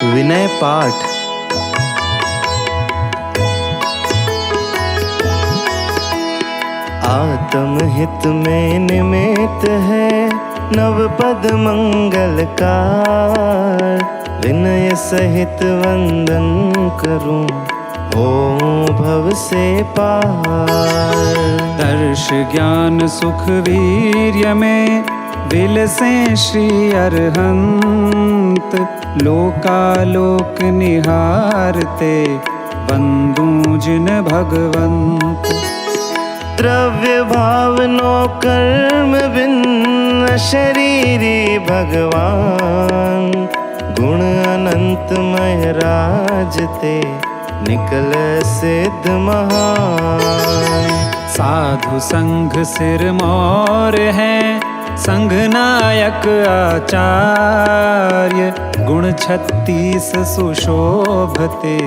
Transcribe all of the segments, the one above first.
विनय पाठ। आत्महित में निमित्त है नव पद मंगलकार। विनय सहित वंदन करूं हो भव से पार। दर्श ज्ञान सुख वीर्य में विलसे श्री अरहंत। लोकालोक निहारते वंदू जिन भगवंत। द्रव्य भावनो कर्म भिन्न शरीरी भगवान। गुण अनंतमय राजते निकल सिद्ध महान। साधु संघ सिर मोर है संघ नायक आचार्य। गुण 36 सुशोभते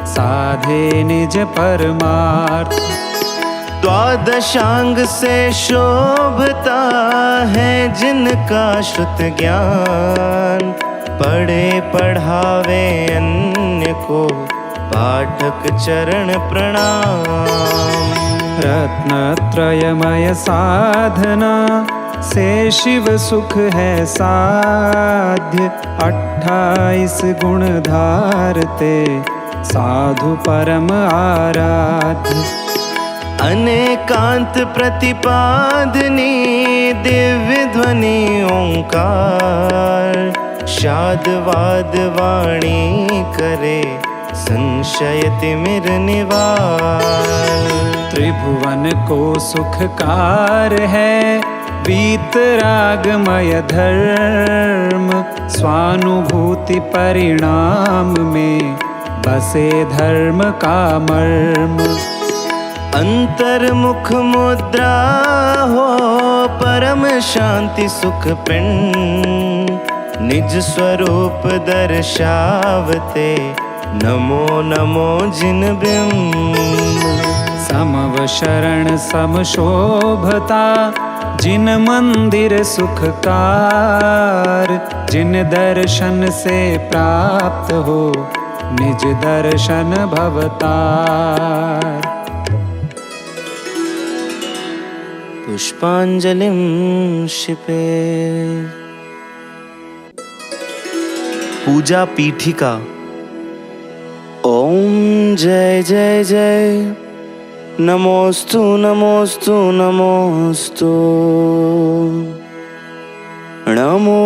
साधे निज परमार्थ। द्वादशांग से शोभता है जिनका श्रुत ज्ञान। पढ़े पढ़ावे अन्य को पाठक चरण प्रणाम। रत्नत्रयमय साधना से शिव सुख है साध्य। 28 गुण धारते साधु परम आराध्य। अनेकांत प्रतिपादनी दिव्य ध्वनि ओंकार। शादवाद वाणी करे संशय तिमिर निवार। त्रिभुवन को सुखकार है वीतरागमय धर्म। स्वानुभूति परिणाम में बसे धर्म का मर्म। अंतर्मुख मुद्रा हो परम शांति सुख पिंड। निज स्वरूप दर्शावते नमो नमो जिन बिंब। समव शरण समशोभता जिन मंदिर सुखकार। जिन दर्शन से प्राप्त हो निज दर्शन भवतार। पुष्पांजलिं क्षिपे। पूजा पीठिका। ओम जय जय जय नमोस्तु नमोस्तु नमोस्तु। नमो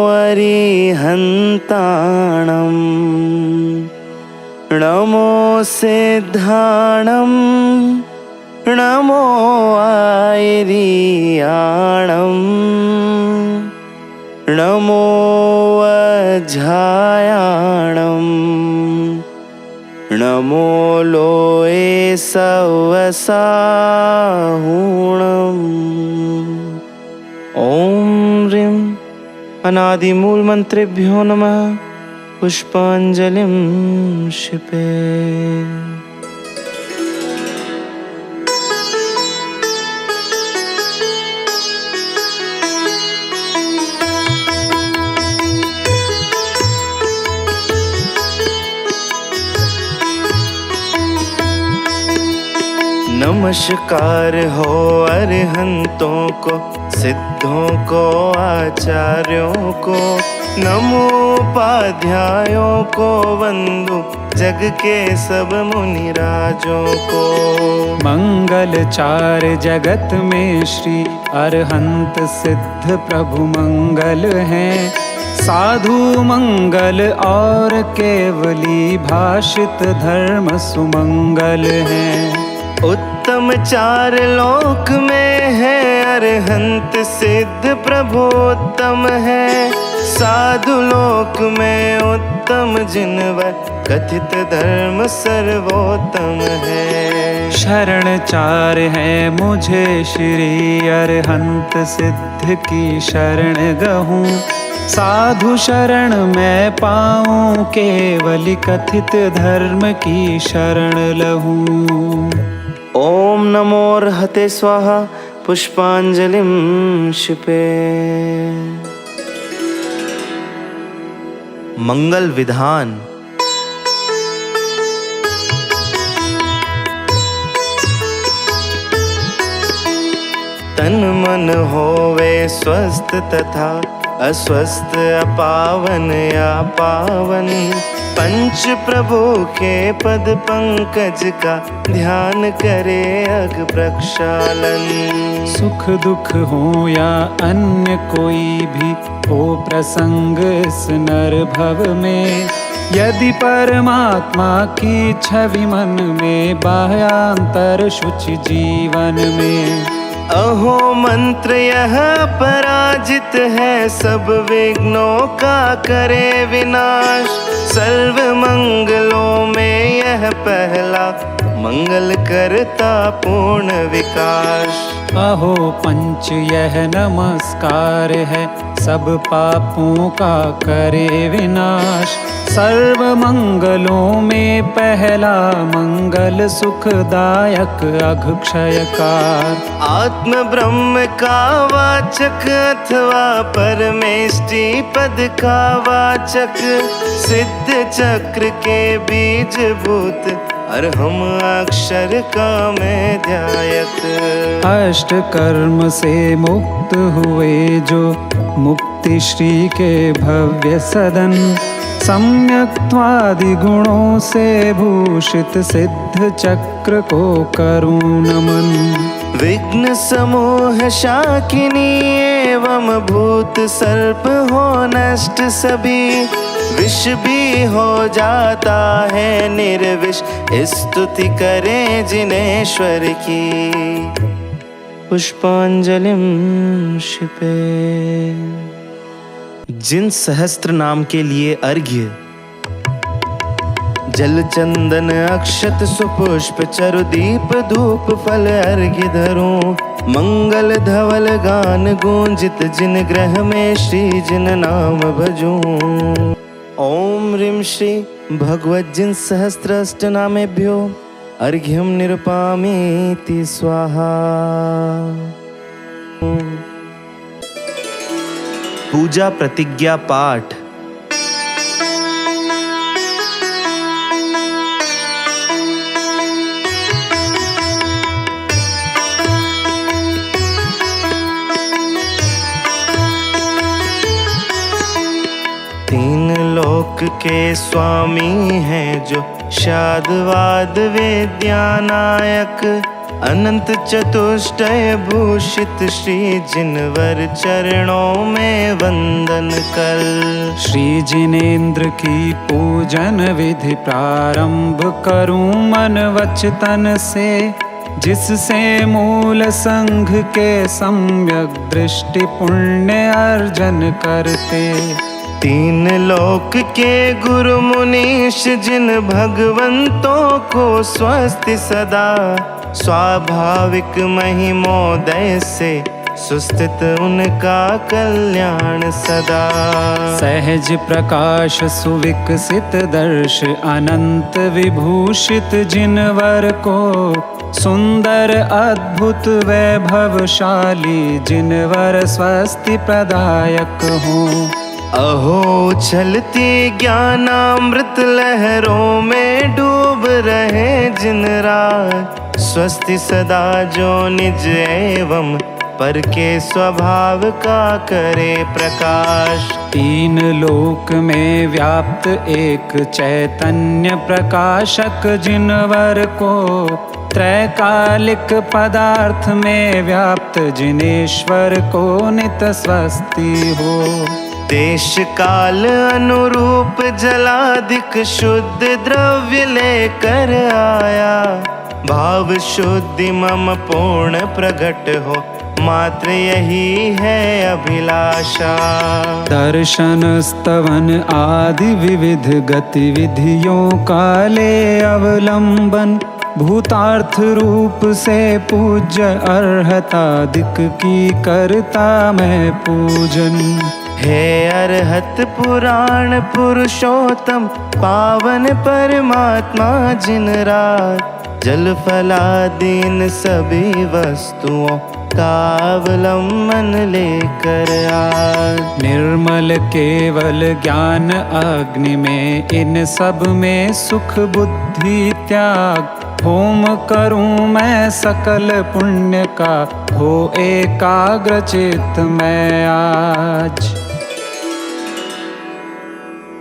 अरिहन्ताणं। नमो सिद्धाणं। नमो आयर्याणं। नमो अजायाणं। नमो लोये सवसाहूणम्। ओम ह्रीं अनादिमूल मंत्रेभ्यो नमः। पुष्पांजलिं क्षिपे। नमस्कार हो अरहंतों को सिद्धों को आचार्यों को। नमोपाध्यायों को वंदु जग के सब मुनिराजों को। मंगल चार जगत में श्री अरहंत सिद्ध प्रभु मंगल हैं। साधु मंगल और केवली भाषित धर्म सुमंगल हैं। उत्तम चार लोक में है अरहंत सिद्ध प्रभु उत्तम है। साधु लोक में उत्तम जिनवर कथित धर्म सर्वोत्तम है। शरण चार है मुझे श्री अरहंत सिद्ध की शरण गहूँ। साधु शरण मैं पाऊँ केवली कथित धर्म की शरण लहूँ। ओम नमो अर्हते स्वाहा। पुष्पांजलिं क्षिपे। मंगल विधान। तन मन होवे स्वस्थ तथा अस्वस्थ, अपावन या पावन। पंच प्रभु के पद पंकज का ध्यान करे अग प्रक्षालन। सुख दुख हो या अन्य कोई भी हो प्रसंग इस नर भव में, यदि परमात्मा की छवि मन में, बाह्यांतर शुचि जीवन में। अहो मंत्र यह पराजित है, सब विघ्नों का करे विनाश। सर्व मंगलों में यह पहला, मंगल करता पूर्ण विकास। अहो पंच यह नमस्कार है, सब पापों का करे विनाश। सर्व मंगलों में पहला मंगल, सुखदायक अघक्षयकार। आत्म ब्रह्म का वाचक अथवा परमेष्टि पद का वाचक, सिद्ध चक्र के बीज भूत, अर्हम अक्षर का मैं ध्यायत। अष्ट कर्म से मुक्त हुए जो, मुक्ति श्री के भव्य सदन। सम्यक्त्वादि गुणों से भूषित, सिद्ध चक्र को करूं नमन। विघ्न समूह शाकिनी एवं भूत सर्प हो नष्ट सभी। विष भी हो जाता है निर्विष, स्तुति करें जिनेश्वर की। पुष्पांजलिम शिपे। जिन सहस्त्र नाम के लिए अर्घ्य, जल चंदन अक्षत सुपुष्प चरु दीप धूप फल अर्घ्य धरूं। मंगल धवल गान गूंजित जिन ग्रह में श्री जिन नाम भजूं। ओम ह्रीं श्री भगवत जिन सहस्त्र अष्ट नामेभ्यो अर्घ्यम निरुपामीति स्वाहा। पूजा प्रतिज्ञा पाठ। तीन लोक के स्वामी हैं जो, शादवाद विद्यानायक। अनंत चतुष्टय भूषित श्री जिनवर चरणों में वंदन कर। श्री जिनेन्द्र की पूजन विधि प्रारंभ करूं मन वच तन से, जिससे मूल संघ के सम्यक दृष्टि पुण्य अर्जन करते। तीन लोक के गुरु मुनीश जिन भगवंतों को स्वस्ति सदा, स्वाभाविक महिमोदय से सुस्थित उनका कल्याण सदा। सहज प्रकाश सुविकसित दर्श अनंत विभूषित जिनवर को, सुंदर अद्भुत वैभवशाली जिनवर स्वस्ति प्रदायक हो। अहो उछलती ज्ञानामृत लहरों में डूब रहे जिन राज, स्वस्ति सदा जो निज एवं पर के स्वभाव का करे प्रकाश। तीन लोक में व्याप्त एक चैतन्य प्रकाशक जिनवर को, त्रैकालिक पदार्थ में व्याप्त जिनेश्वर को नित स्वस्ति हो। देश काल अनुरूप जलाधिक शुद्ध द्रव्य लेकर आया, भाव शुद्धि मम पूर्ण प्रकट हो, मात्र यही है अभिलाषा। दर्शन स्तवन आदि विविध गतिविधियों का ले अवलंबन, भूतार्थ रूप से पूज्य अर्हतादिक की करता मैं पूजन। हे अरहत पुराण पुरुषोत्तम, पावन परमात्मा जिन रात, जल फलादीन सभी वस्तुओं का अवलंबन लेकर आ। निर्मल केवल ज्ञान अग्नि में, इन सब में सुख बुद्धि त्याग। होम करूं मैं सकल पुण्य का, हो एकाग्र चित्त मैं आज।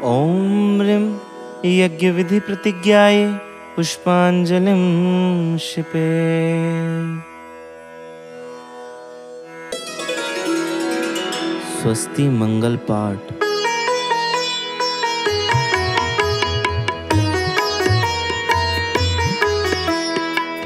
ओम ह्रीं यज्ञ विधि प्रतिज्ञाये पुष्पांजलिं क्षिपे। स्वस्ति मंगल पाठ।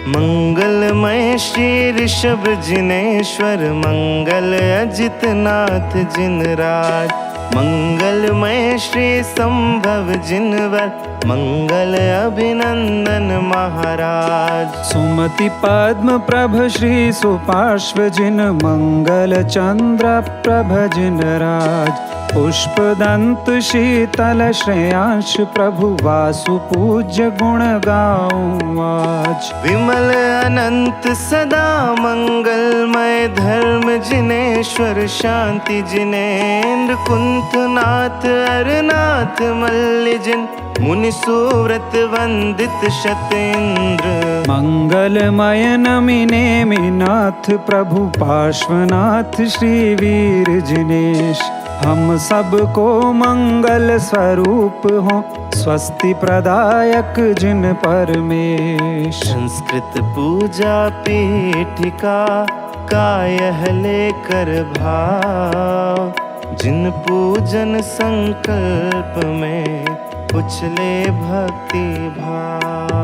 मंगलमय श्री ऋषभ जिनेश्वर, मंगल अजित नाथ जिन राज। मंगलमय श्री संभव जिनवर, मंगल अभिनंदन महाराज। सुमति पद्म प्रभ श्री सुपार्श्व जिन, मंगल चंद्र प्रभ जिन राज। पुष्प दंत शीतल श्रेयांश, प्रभु वासु पूज्य गुण गाऊं आज। विमल अनंत सदा मंगलमय, धर्म जिनेश्वर शांति जिनेन्द्र। कुंतनाथ अरनाथ मल्ल जिन, मुनि सुव्रत वंदित शतेन्द्र। मंगलमय नमि नेमि नाथ, प्रभु पार्श्वनाथ श्री वीर जिनेश। हम सबको मंगल स्वरूप हो, स्वस्ति प्रदायक जिन परमेश। संस्कृत पूजा पीठिका का यह लेकर भाव, जिन पूजन संकल्प में उछले भक्ति भाव।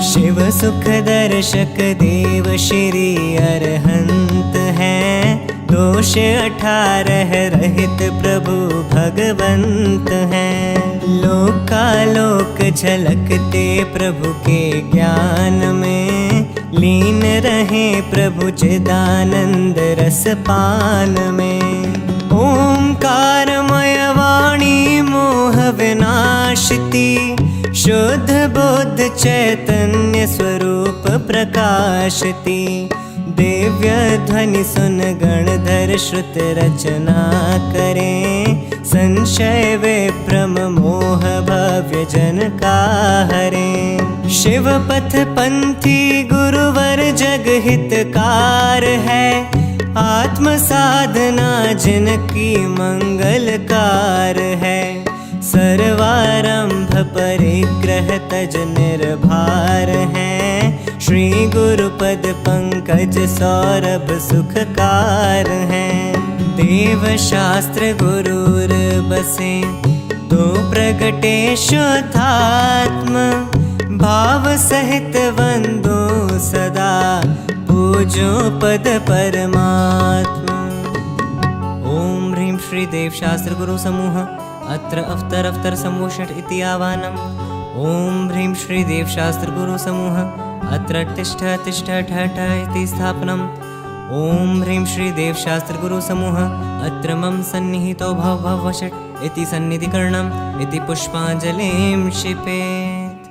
शिव सुख दर्शक देव श्री अरहंत हैं, दोष 18 रहित प्रभु भगवंत हैं। लोकालोक झलकते प्रभु के ज्ञान में, लीन रहे प्रभु चिदानंद रस पान में। ओंकारमय वाणी मोह विनाशती, शुद्ध बुद्ध चैतन्य स्वरूप प्रकाशती। दिव्य ध्वनि सुन गणधर श्रुत रचना करें, संशय विभ्रम मोह भव्य जन का हरें। शिव पथ पंथी गुरुवर जग हितकार है, आत्म साधना जिनकी मंगलकार है। सर्वारंभ परिग्रह तज निर्भार हैं, श्री गुरुपद पंकज सौरभ सुखकार हैं। देव शास्त्र गुरुर बसे, दो प्रगटे शुद्धात्म। भाव सहित वंदो सदा, पूजो पद परमात्मा। ओम ह्रीं श्री देव शास्त्र गुरु समूह, अत्र अवतर समूह षट् इति आह्वानम्। ओम ह्रीं श्री देव शास्त्र गुरु समूह, अत्र तिष्ठ तिष्ठ ठ ठ इति स्थापनम्। ओम ह्रीं श्री देव शास्त्र गुरु समूह, अत्र मम सन्निहितो भव भव षट् इति सन्निधिकरणम् इति पुष्पांजलिं क्षिपेत्।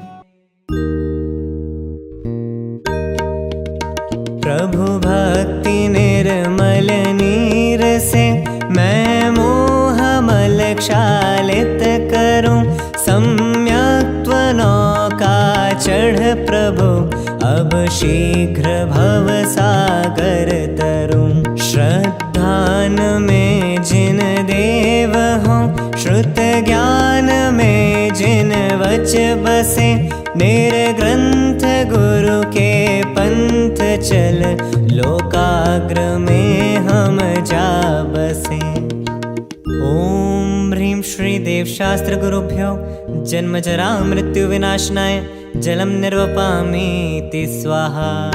प्रभु भक्ति निर्मल नीर से, मैं मोह मल क्षालित करूं। सम्यक त्वनौका चढ़ प्रभु, अब शीघ्र भव सागर तरूं। श्रद्धान में जिन देव हों, श्रुत ज्ञान में जिन वच बसे। निर्ग्रंथ गुरु के पंथ चल, लोकाग्र में हम जा बसे। ओम ह्रीं श्री देव शास्त्र गुरुभ्यो, जन्म जरा मृत्यु विनाशनाय जलम निर्वपामीति स्वाहा।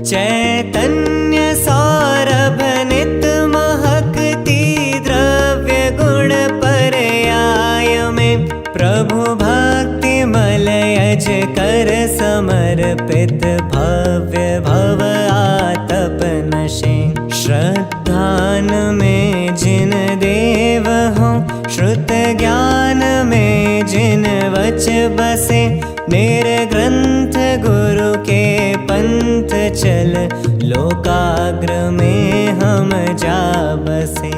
चैतन्य सौरभ नित महकती, द्रव्य गुण पर्याय में। प्रभु भक्ति मलयज कर समर्पित, भव्य भव आतप नशे। श्रद्धान में जिन देव हो, श्रुत ज्ञान में जिन वच बसे, निर्ग्रंथ गुरु के पंथ चल, लोकाग्र में हम जा बसे।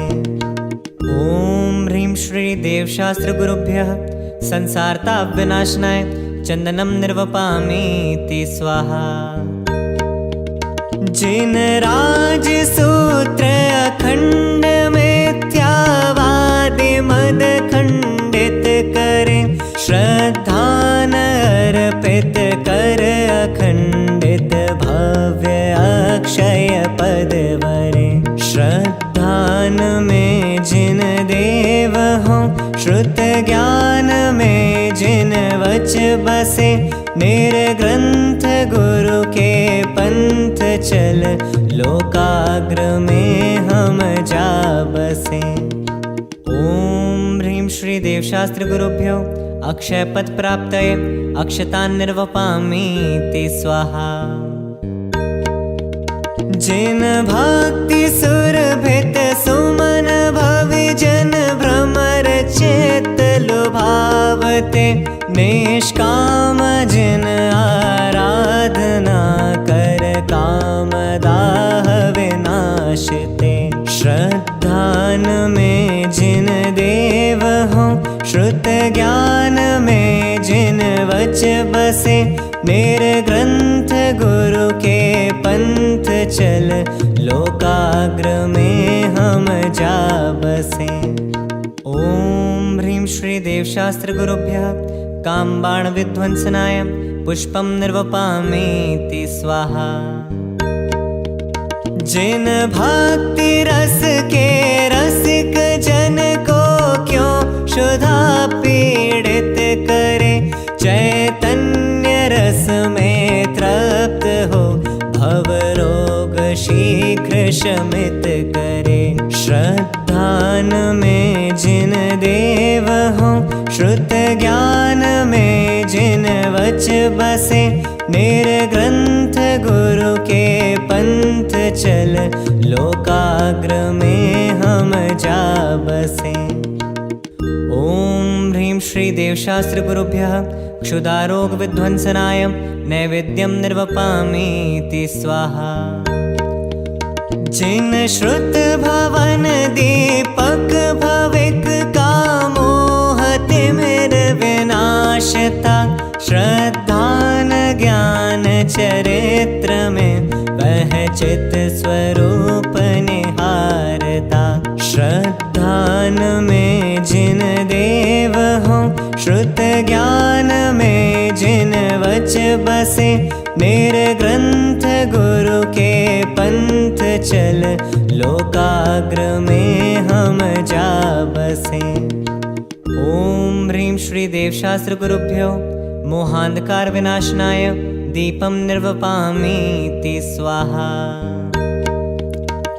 ओम ह्रीं श्री देवशास्त्र गुरुभ्यः संसारताप विनाशनाय चंदनम निर्वपामीति स्वाहा। जिन राज सूत्र अखंड मिथ्यावादि मद खंडित करे, श्रद्धान अर्पित कर अखंडित भव्य अक्षय पद वरे। श्रद्धान में जिन देव हो, श्रुत ज्ञान में जिन वच बसे, निर्ग्रंथ गुरु के पंथ चल, लोकाग्र में हम जा बसे। ओम ह्रीं श्री देवशास्त्र गुरुभ्यो अक्षय पद प्राप्तये अक्षतान् निर्वपामीति स्वाहा। जिन भक्ति सुरभित सुमन भवि जन भ्रमर चेत लुभावते, निष्काम जिन आराधना कर काम दाह विनाशते। श्रद्धान में जिन देव हो, श्रुत ज्ञान में जिन वच बसे, निर्ग्रंथ गुरु के पंथ चल, लोकाग्र में हम जा बसे। ओम ह्रीं श्री देवशास्त्र गुरुभ्यः कामबाण विध्वंसनाय पुष्पम निर्वपामीति स्वाहा। जिन भक्ति रस के रसिक जन को क्यों शुधा पीड़ित करे, चैतन्य रस में तृप्त हो, भव रोग शीघ्र शमित करे। श्रद्धान में जिन देव हो, श्रुत ज्ञान में जिन वच बसे, निर्ग्रंथ गुरु के पंथ चल, लोकाग्र में हम जा बसे। ओम ह्रीं श्री देवशास्त्र गुरुभ्यः क्षुधारोग विध्वंसनाय नैवेद्यम निर्वपामीति स्वाहा। जिन श्रुत भवन दीपक भविक कामोह तिमिर विनाशता, श्रद्धान ज्ञान चरित्र में वह चित स्वरूप निहारता। श्रद्धान में जिन देव हो, श्रुत ज्ञान में जिन वच बसे, निर्ग्रंथ गुरु के पंथ चल, लोकाग्र में हम जा बसे। ओम ह्रीं श्री देवशास्त्र गुरुभ्यो मोहांधकार विनाशनाय दीपम निर्वपामीति स्वाहा।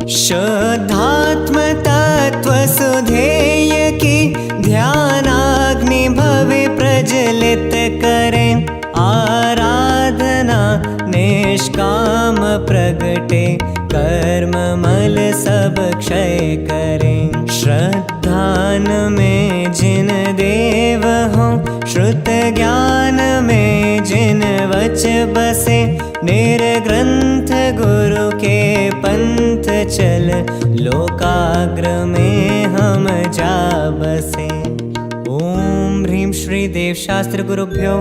शुद्धात्म तत्व सुधेय की ध्यानाग्नि भवे प्रज्वलित करें, आराधना निष्काम प्रगटे, कर्म मल सब क्षय करें। श्रद्धान में जिन देव हो, श्रुत ज्ञान में जिन वच बसे, निर्ग्रंथ गुरु के पंथ चल, लोकाग्र में हम जा बसे। ओम ह्रीं श्री देवशास्त्र गुरुभ्यो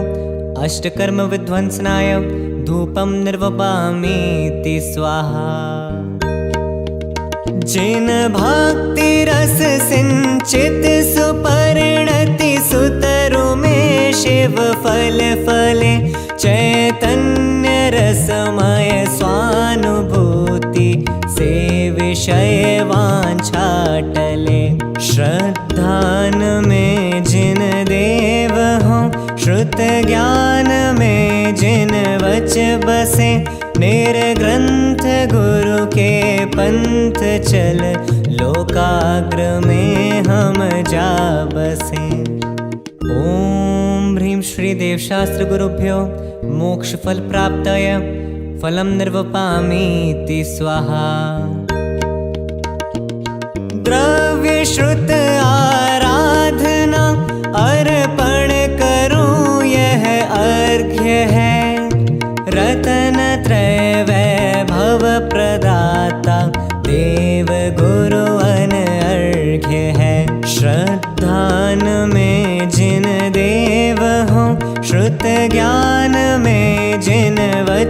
अष्टकर्म विध्वंसनाय धूपम निर्वपामीति स्वाहा। जिन भक्ति रस सिंचित सुपरिणति सुतरु में शिव फल फले, चैतन्य रसमय स्वानुभूति से विषय वांछा टले। श्रद्धान में जिन देव हो, श्रुत ज्ञान में जिन वच बसे, निर्ग्रंथ गुरु के पंथ चल, लोकाग्र में हम जा बसे। ओम ह्रीं श्री देवशास्त्र गुरुभ्यो मोक्ष फल प्राप्तय फलम निर्वपामीति स्वाहा। द्रव्य श्रुत आराधना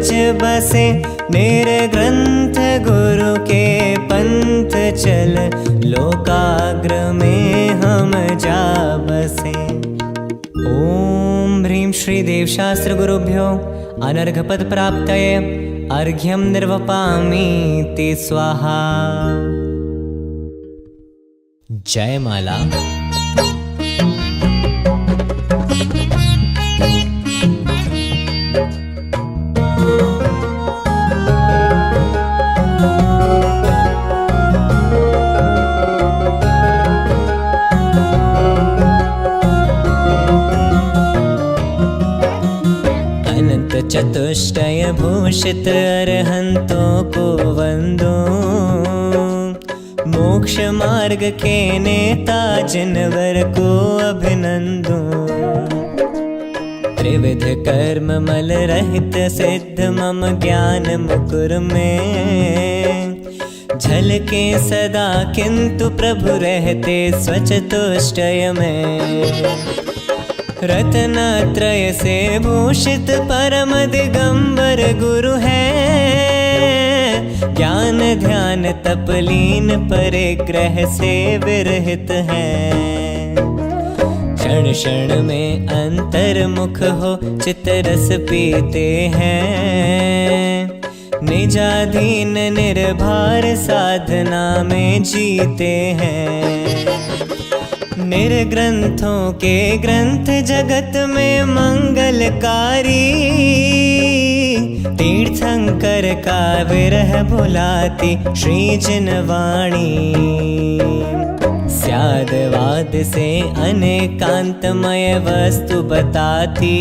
बच बसे, निर्ग्रंथ गुरु के पंथ चल, लोकाग्र में हम जा बसे। ओम ह्रीं श्री देवशास्त्र गुरुभ्यो अनर्घपद प्राप्तये अर्घ्यं निर्वपामीति स्वाहा। जय माला। चतुष्टय भूषित अरहंतों को वंदो, मोक्ष मार्ग के नेता जिनवर को अभिनंदो। त्रिविध कर्म मल रहित सिद्ध मम ज्ञान मुकुर में, झलके सदा किंतु प्रभु रहते स्वचतुष्टय में। रत्नत्रय से भूषित परम दिगंबर गुरु है, ज्ञान ध्यान तपलीन परिग्रह से विरहित है। क्षण क्षण में अंतर्मुख हो चित्तरस पीते हैं, निजाधीन निर्भर साधना में जीते हैं। निर्ग्रंथों के ग्रंथ जगत में मंगलकारी, तीर्थंकर का विरह भुलाती श्री जिनवाणी। स्यादवाद से अनेकांतमय वस्तु बताती,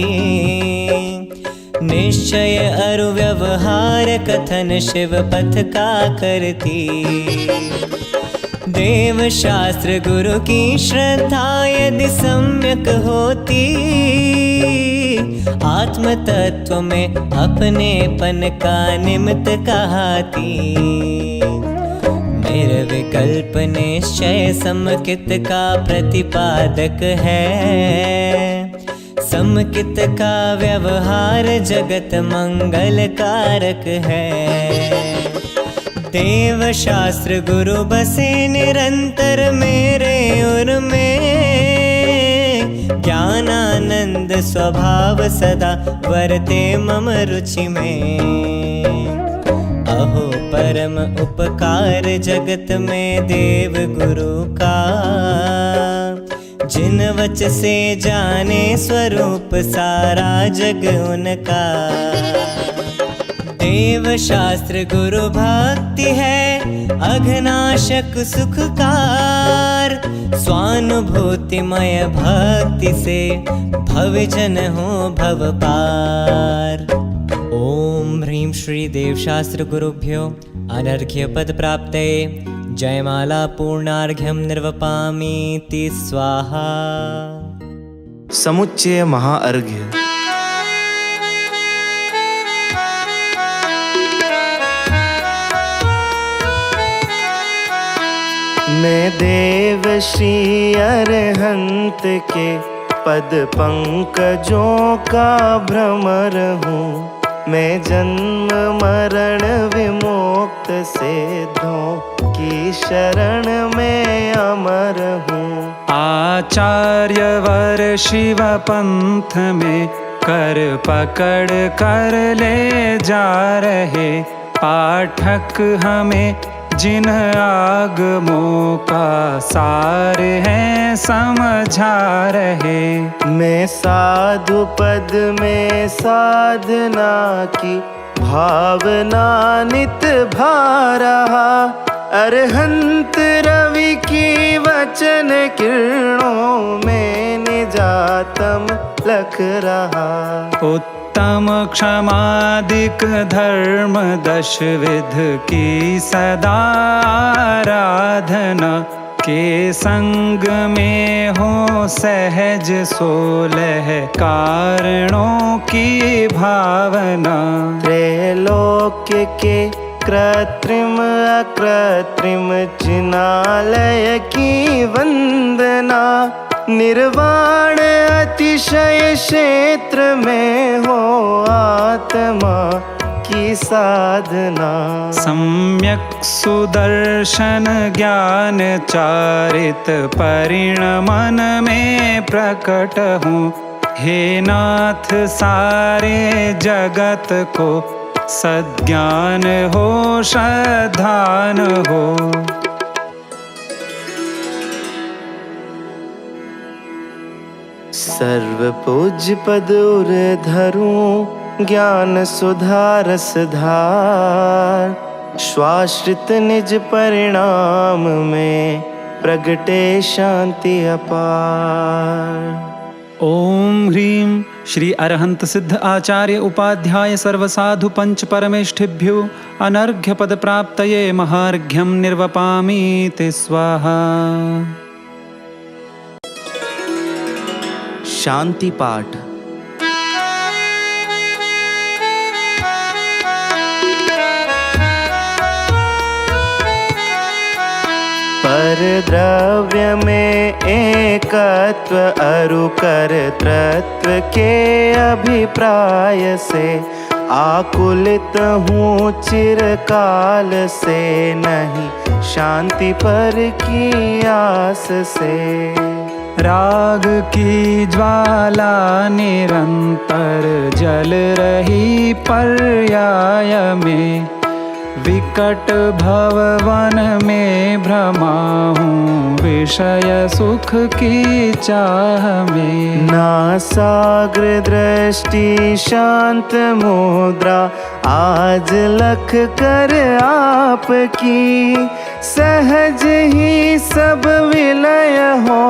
निश्चय अरु व्यवहार कथन शिव पथ का करती। देव शास्त्र गुरु की श्रद्धा यदि सम्यक होती, आत्म तत्व में अपनेपन का निमित्त कहाती। निर्विकल्प निश्चय समकित का प्रतिपादक है, समकित का व्यवहार जगत मंगल कारक है। देव शास्त्र गुरु बसे निरंतर मेरे उर में, ज्ञानानंद स्वभाव सदा वरते मम रुचि में। अहो परम उपकार जगत में देव गुरु का, जिन वच से जाने स्वरूप सारा जग उनका। देव शास्त्र गुरु भक्ति है अघनाशक सुखकार, स्वानुभूतिमय भक्ति से भवजन हो भव पार। ओम ह्रीं श्री देवशास्त्र गुरुभ्यो अनर्घ्य पद प्राप्तये जयमाला पूर्णार्घ्यं निर्वपामीति स्वाहा। समुच्चय महाअर्घ्य। मैं देव श्री अरहंत के पद पंकजों का भ्रमर हूँ। मैं जन्म मरण विमुक्त सिद्धों की शरण में अमर हूँ। आचार्य वर शिव पंथ में कर पकड़ कर ले जा रहे, पाठक हमें जिन आगमों का सार है समझा रहे। मैं साधु पद में साधना की भावना नित भा रहा, अरहंत रवि की वचन किरणों में निजातम लख रहा। उत्तम क्षमादिक धर्म दश विध की सदा आराधना, के संग में हो सहज 16 कारणों की भावना। त्रैलोक्य के कृत्रिम अकृत्रिम जिनालय की वंदना, निर्वाण अतिशय क्षेत्र में हो आत्मा की साधना। सम्यक सुदर्शन ज्ञान चारित परिणमन में प्रकट हूँ। हे नाथ सारे जगत को सद्ज्ञान हो श्रद्धान हो। सर्व पूज्य पद उर धरूं ज्ञान सुधा रस धार। श्वाश्रित निज परिणाम में प्रगटे शांति अपार। ओम ह्रीं श्री अरहंत सिद्ध आचार्य उपाध्याय सर्वसाधु पंच परमेष्ठिभ्यो अनर्घ्य पद प्राप्तये महार्घ्यं निर्वपामीति स्वाहा। शांति पाठ। पर द्रव्य में एकत्व अरु कर्तृत्व के अभिप्राय से आकुलित हूँ चिरकाल से। नहीं शांति पर की आस से। राग की ज्वाला निरंतर जल रही पर्याय में। विकट भववन में भ्रमा हूँ विषय सुख की चाह में। नासाग्र दृष्टि शांत मुद्रा आज लख कर आपकी। सहज ही सब विलय हो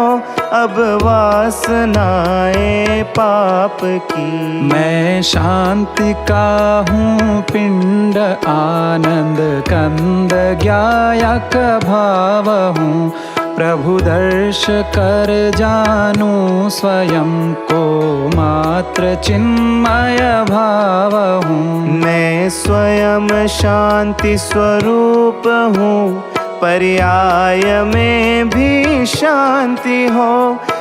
अब वासनाएं पाप की। मैं शांति का हूँ पिंड आनंद कंद ज्ञायक भाव हूँ। प्रभु दर्श कर जानूं स्वयं को मात्र चिन्मय भाव हूँ। मैं स्वयं शांति स्वरूप हूँ। पर्याय में भी शांति हो।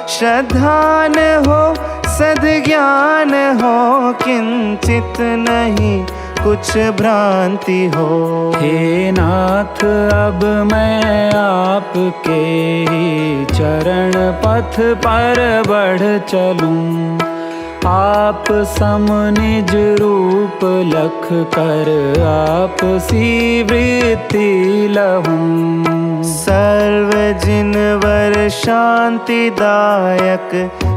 श्रद्धान हो सद्ज्ञान हो। किंचित नहीं कुछ भ्रांति हो। हे नाथ अब मैं आपके ही चरण पथ पर बढ़ चलूं। आप सम निज रूप लख कर आप सी वृत्ति लहूं। सर्व जिनवर शांतिदायक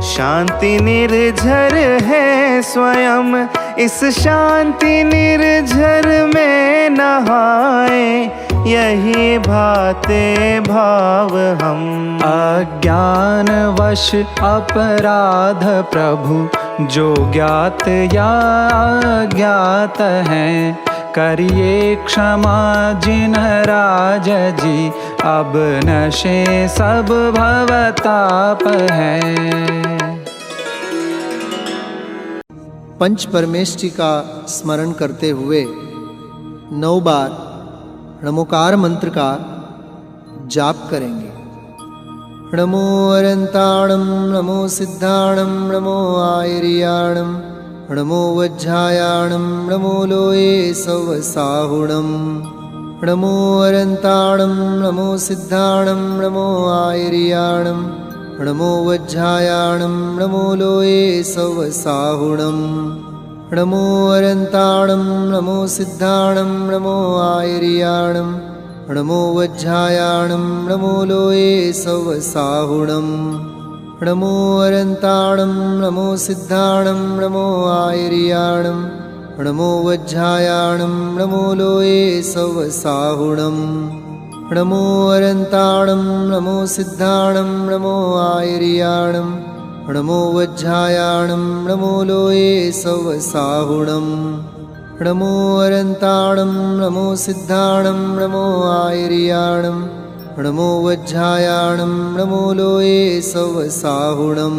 शांति निर्झर है स्वयं। इस शांति निर्झर में नहाए यही भाते भाव हम। अज्ञान वश अपराध प्रभु जो ज्ञात या अज्ञात हैं। करिए क्षमा जिन राज जी अब नशे सब भवताप हैं। पंच परमेष्ठी का स्मरण करते हुए 9 बार नमोकार मंत्र का जाप करेंगे। नमो अरंताणं नमो सिद्धाणं नमो आयर्याणं नमो वज्रायाणं नमो लोये सवसाहुणं। नमो अरंताणं नमो सिद्धाणं नमो आयर्याणं नमो वज्रायाणं नमो लोये सवसाहुणं। नमो अरंताणं नमो सिद्धाणं नमो आयर्याणं नमो वज्रायाणं नमो लोये सवसाहुणं। नमो अरंताणं नमो सिद्धाणं नमो आयर्याणं नमो वज्रायाणं नमो लोये सवसाहुणं। नमो अरंताणं नमो सिद्धाणं नमो आयर्याणं नमो वज्रायाणं नमो लोये सवसाहुणं। नमो अरंताणं नमो सिद्धाणं नमो आयर्याणं नमो वज्रायाणं नमो लोये सवसाहुणं।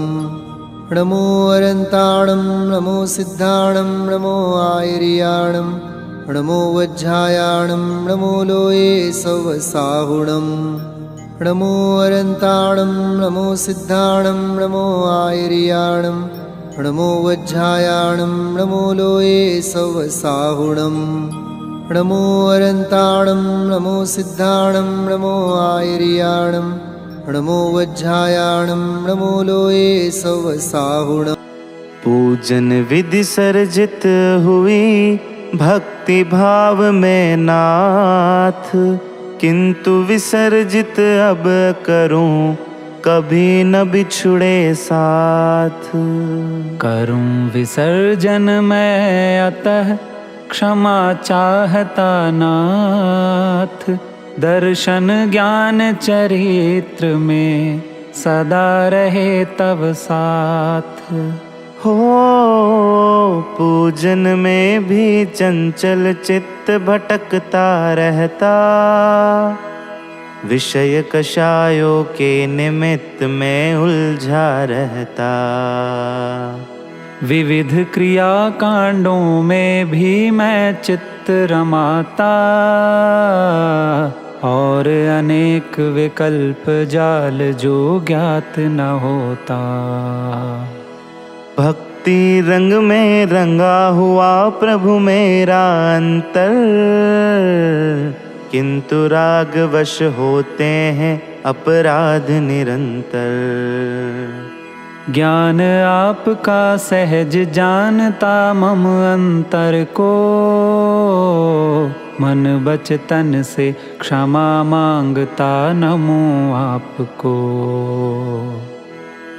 नमो अरंताणं नमो सिद्धाणं नमो आयर्याणं नमो वज्रायाणं नमो लोये सवसाहुणं। नमो अरंताणं नमो सिद्धाणं नमो आयर्याणं नमो वज्झायाणं नमो लोये सवसाहुणं नमो अरन्ताणं नमो सिद्धाणं नमो आयर्याणं नमो वज्झायाणं नमो लोये सवसाहुणम्। पूजन विधि सर्जित हुई भक्ति भाव में नाथ, किंतु विसर्जित अब करूं कभी न बिछुड़े साथ। करूं विसर्जन मैं अतः क्षमा चाहता नाथ, दर्शन ज्ञान चरित्र में सदा रहे तब साथ। हो पूजन में भी चंचल चित्त भटकता रहता, विषय कषायों के निमित्त में उलझा रहता। विविध क्रिया कांडों में भी मैं चित्त रमाता, और अनेक विकल्प जाल जो ज्ञात न होता। भक्ति रंग में रंगा हुआ प्रभु मेरा अंतर, किंतु राग वश होते हैं अपराध निरंतर। ज्ञान आपका सहज जानता मम अंतर को, मन बचतन से क्षमा मांगता नमो आपको।